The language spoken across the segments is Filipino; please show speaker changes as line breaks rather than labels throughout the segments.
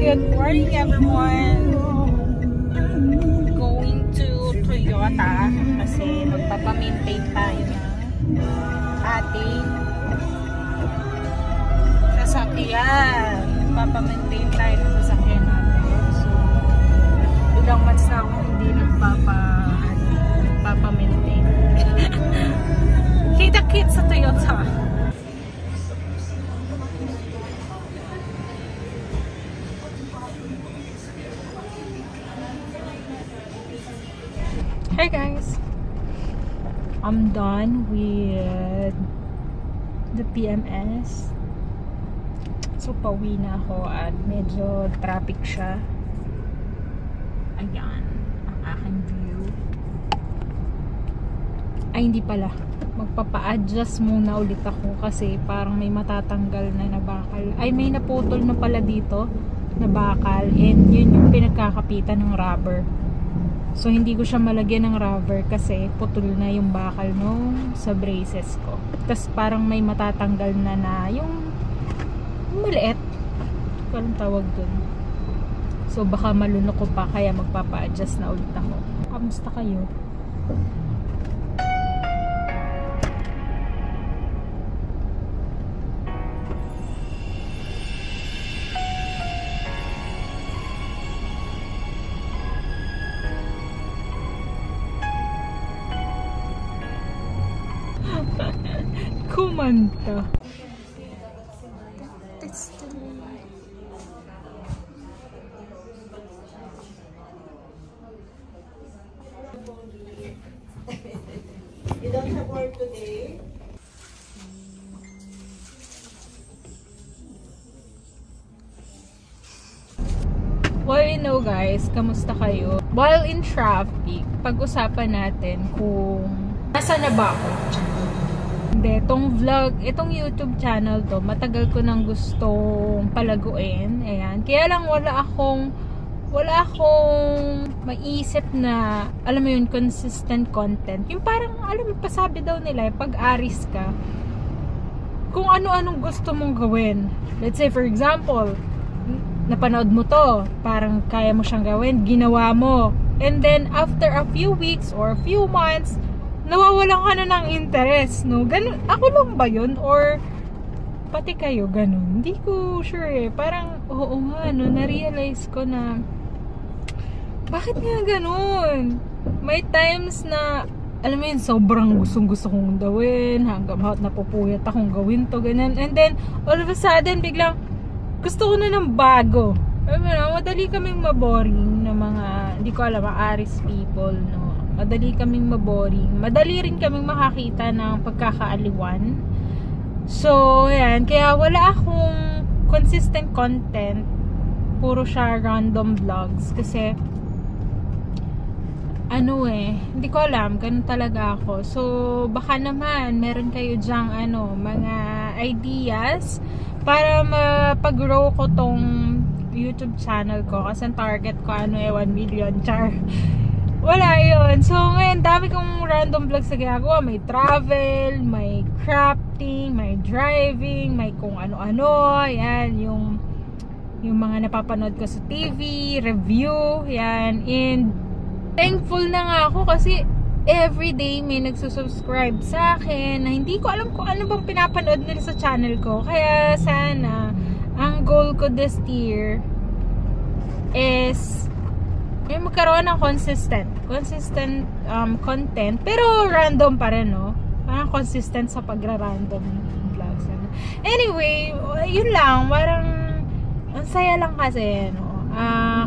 Good morning everyone! Going to Toyota kasi magpapamaintain tayo ng ating sasakyan. Magpapamaintain tayo ng sasakyan natin. So, ilang months na ako hindi nagpapamaintain. Kita-kit sa Toyota. Hey guys, I'm done with the PMS. So pauwi na ako at medyo traffic siya. Ayan ang aking view. Ay hindi pala, magpapa-adjust muna ulit ako kasi parang may matatanggal na bakal. Ay may naputol na pala dito na bakal, and yun yung pinagkakapitan ng rubber. So, hindi ko siya malagyan ng rubber kasi putol na yung bakal nung sa braces ko. Tapos, parang may matatanggal na yung maliit. Anong tawag dun? So, baka malunok ko pa kaya magpapa-adjust na ulit ako. Kamusta kayo? Kumanta.
You don't have work today?
Well, you know guys, kamusta kayo? While in traffic, pag-usapan natin kung nasa na ba ako. Hindi, itong YouTube channel to, matagal ko nang gustong palaguin. Ayan. Kaya lang wala akong maisip na, alam mo yun, consistent content. Yung parang, alam mo, pasabi daw nila, pag aris ka, kung ano-anong gusto mong gawin. Let's say, for example, napanood mo to, parang kaya mo siyang gawin, ginawa mo. And then, after a few weeks or a few months, nawawalan ka na ng interest, no? Ganun, ako lang ba yun? Or, pati kayo, ganun? Hindi ko sure eh. Parang, oo nga, no? Na-realize ko na, bakit nga ganun? May times na, alam mo yun, sobrang gustong-gusto kong gawin, hanggang napupuyat akong gawin to, ganun. And then, all of a sudden, biglang, gusto ko na ng bago. Alam mo na, madali kaming maboring na mga, hindi ko alam, aris people, no? Madali kaming maboring. Madali rin kaming makakita ng pagkakaaliwan. So, yan. Kaya wala akong consistent content. Puro siya random vlogs. Kasi, hindi ko alam. Ganun talaga ako. So, baka naman, meron kayo dyang, mga ideas para mapag-grow ko tong YouTube channel ko. Kasi ang target ko, 1 million, char. Wala yun. So, ngayon, dami kong random vlogs na ginagawa. May travel, may crafting, may driving, may kung ano-ano. Yan, yung mga napapanood ko sa TV, review, yan. And, thankful na nga ako kasi everyday may nagsusubscribe sa akin na hindi ko alam kung ano bang pinapanood nila sa channel ko. Kaya, sana, ang goal ko this year is yung magkaroon ng consistent content, pero random pa rin, no? Parang consistent sa pagra-random vlogs. Anyway, yun lang, parang ang saya lang kasi, no?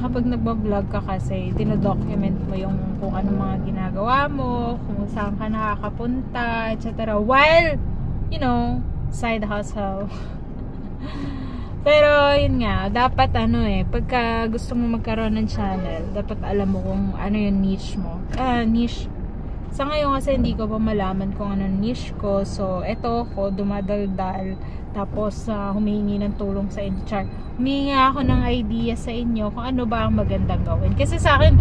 Kapag nagba-vlog ka kasi, dinodocument mo yung kung ano mga ginagawa mo, kung saan ka nakakapunta, etc. While, side hustle. Pero, yun nga, dapat pagka gusto mo magkaroon ng channel, dapat alam mo kung ano yung niche mo. Niche. Sa ngayon kasi hindi ko pa malaman kung ano niche ko. So, eto ako, dumadaldal. Tapos, humihingi ng tulong sa inyo. Humihingi ako ng idea sa inyo kung ano ba ang magandang gawin. Kasi sa akin,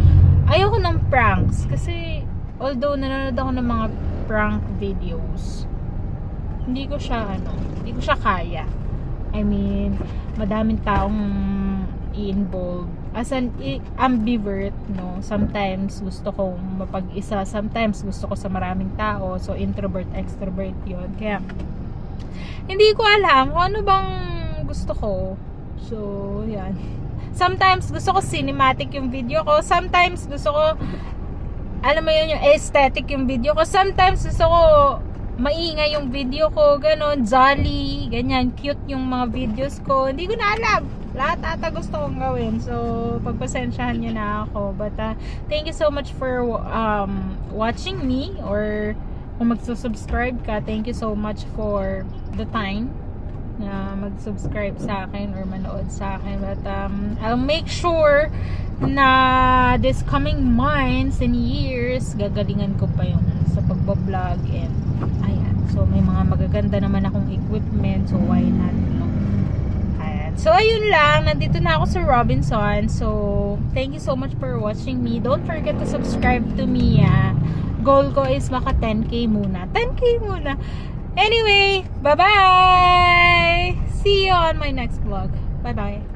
ayoko ng pranks. Kasi, although nanonood ako ng mga prank videos, hindi ko siya kaya. I mean, madaming taong i-involve. As an ambivert, no? Sometimes gusto ko mapag-isa, sometimes gusto ko sa maraming tao. So, introvert, extrovert yun. Kaya, hindi ko alam kung ano bang gusto ko. So, yan. Sometimes gusto ko cinematic yung video ko. Sometimes gusto ko, alam mo yun, yung aesthetic yung video ko. Sometimes gusto ko maingay yung video ko, ganon, jolly, ganyan, cute yung mga videos ko. Hindi ko na alam. Lahat ata gusto kong gawin. So, pagpasensyahan nyo na ako. But, thank you so much for watching me. Or, kung magsusubscribe ka, thank you so much for the time na mag-subscribe sa akin or manood sa akin. But, I'll make sure na this coming months and years, gagalingan ko pa yung sa pagbablog. And, ayan. So, may mga magaganda naman akong equipment. So, why not, no? So, ayun lang. Nandito na ako sa Robinson. So, thank you so much for watching me. Don't forget to subscribe to me. Goal ko is maka 10K muna. 10K muna. Anyway, bye-bye! See you on my next vlog. Bye-bye.